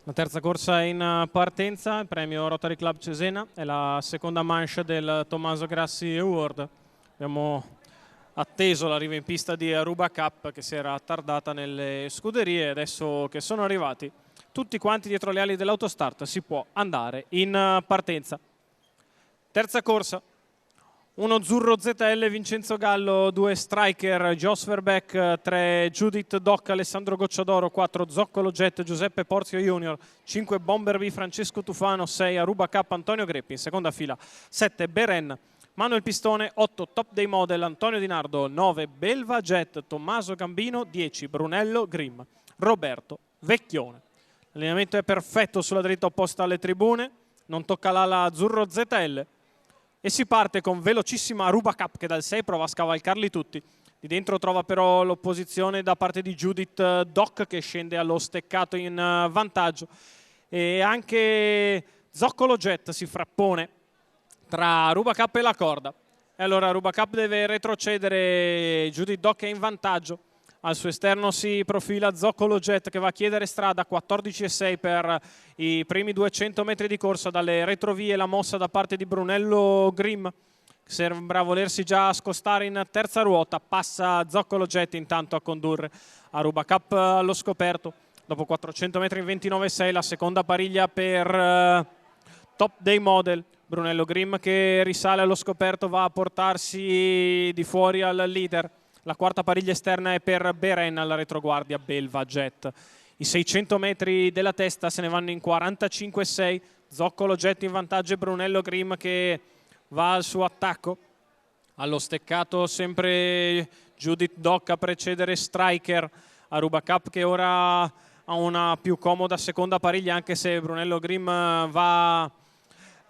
La terza corsa in partenza, il premio Rotary Club Cesena, è la seconda manche del Tommaso Grassi Award. Abbiamo atteso l'arrivo in pista di Aruba Cup che si era attardata nelle scuderie. Adesso che sono arrivati tutti quanti dietro le ali dell'autostart si può andare in partenza. Terza corsa. 1 Zurro ZL Vincenzo Gallo, 2 Striker Jos Verbeek, 3 Judith Doc Alessandro Gocciadoro, 4 Zoccolo Jet Giuseppe Porzio Junior, 5 Bomber B Francesco Tufano, 6 Aruba Cup Antonio Greppi, in seconda fila 7 Beren Manuel Pistone, 8 Top Day Model Antonio Di Nardo, 9 Belva Jet Tommaso Gambino, 10 Brunello Grimm Roberto Vecchione. L'allineamento è perfetto sulla dritta opposta alle tribune, non tocca l'ala Azzurro ZL. E si parte con velocissima Aruba Cup che dal 6 prova a scavalcarli tutti. Di dentro trova però l'opposizione da parte di Judith Doc che scende allo steccato in vantaggio. E anche Zoccolo Jet si frappone tra Aruba Cup e la corda. E allora Aruba Cup deve retrocedere, Judith Doc è in vantaggio. Al suo esterno si profila Zoccolo Jet che va a chiedere strada, 14,6 per i primi 200 metri di corsa. Dalle retrovie la mossa da parte di Brunello Grimm, che sembra volersi già scostare in terza ruota. Passa Zoccolo Jet intanto a condurre Aruba Cup allo scoperto. Dopo 400 metri in 29,6 la seconda pariglia per Top Day Model. Brunello Grimm che risale allo scoperto va a portarsi di fuori al leader. La quarta pariglia esterna è per Beren alla retroguardia Belva Jet. I 600 metri della testa se ne vanno in 45,6. Zoccolo Jet in vantaggio e Brunello Grimm che va al suo attacco. Allo steccato sempre Judith Doc a precedere Striker. Aruba Cup che ora ha una più comoda seconda pariglia, anche se Brunello Grimm va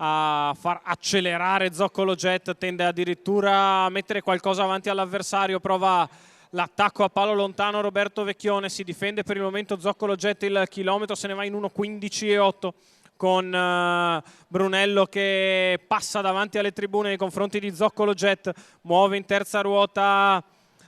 a far accelerare Zoccolo Jet, tende addirittura a mettere qualcosa avanti all'avversario, prova l'attacco a palo lontano Roberto Vecchione, si difende per il momento Zoccolo Jet, il chilometro se ne va in 1,15,8 con Brunello che passa davanti alle tribune nei confronti di Zoccolo Jet, muove in terza ruota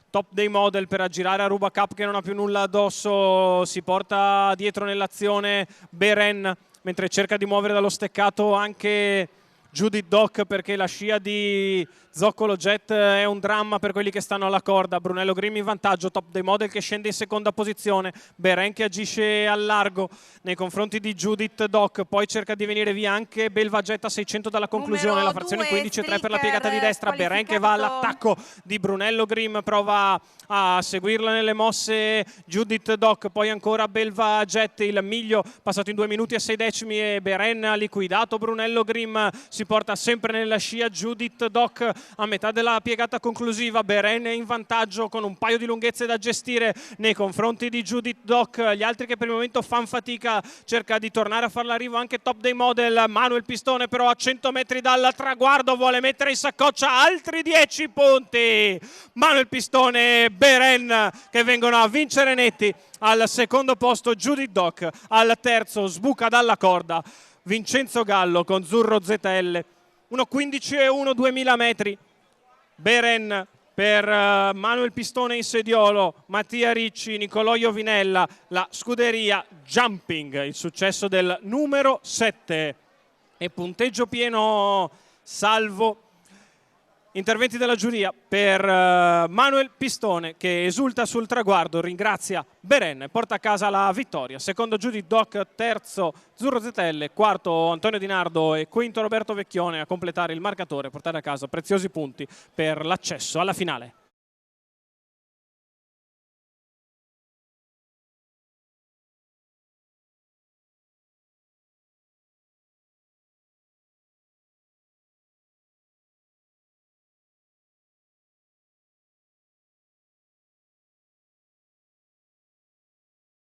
Top Day Model per aggirare Aruba Cup che non ha più nulla addosso, si porta dietro nell'azione Beren, mentre cerca di muovere dallo steccato anche Judith Doc perché la scia di Zoccolo Jet è un dramma per quelli che stanno alla corda. Brunello Grimm in vantaggio, Top Day Model che scende in seconda posizione, Beren che agisce al largo nei confronti di Judith Doc, poi cerca di venire via anche Belva Jet a 600 dalla conclusione, la frazione 15,3 per la piegata di destra, Beren che va all'attacco di Brunello Grimm, prova a seguirla nelle mosse Judith Doc, poi ancora Belva Jet, il miglio passato in 2 minuti e 6 decimi e Beren ha liquidato Brunello Grimm, si porta sempre nella scia Judith Doc a metà della piegata conclusiva. Beren è in vantaggio con un paio di lunghezze da gestire nei confronti di Judith Doc, gli altri che per il momento fanno fatica, cerca di tornare a far l'arrivo anche Top Day Model. Manuel Pistone però a 100 metri dal traguardo vuole mettere in saccoccia altri 10 punti. Manuel Pistone e Beren che vengono a vincere netti. Al secondo posto Judith Doc, al terzo sbuca dalla corda Vincenzo Gallo con Zurro ZL, 1,15,1 2000 metri. Beren per Manuel Pistone in sediolo, Mattia Ricci, Nicolò Iovinella, la scuderia Jumping, il successo del numero 7 e punteggio pieno salvo interventi della giuria per Manuel Pistone che esulta sul traguardo, ringrazia Beren e porta a casa la vittoria. Secondo Judith Doc, terzo Zurro ZL, quarto Antonio Di Nardo e quinto Roberto Vecchione a completare il marcatore e portare a casa preziosi punti per l'accesso alla finale.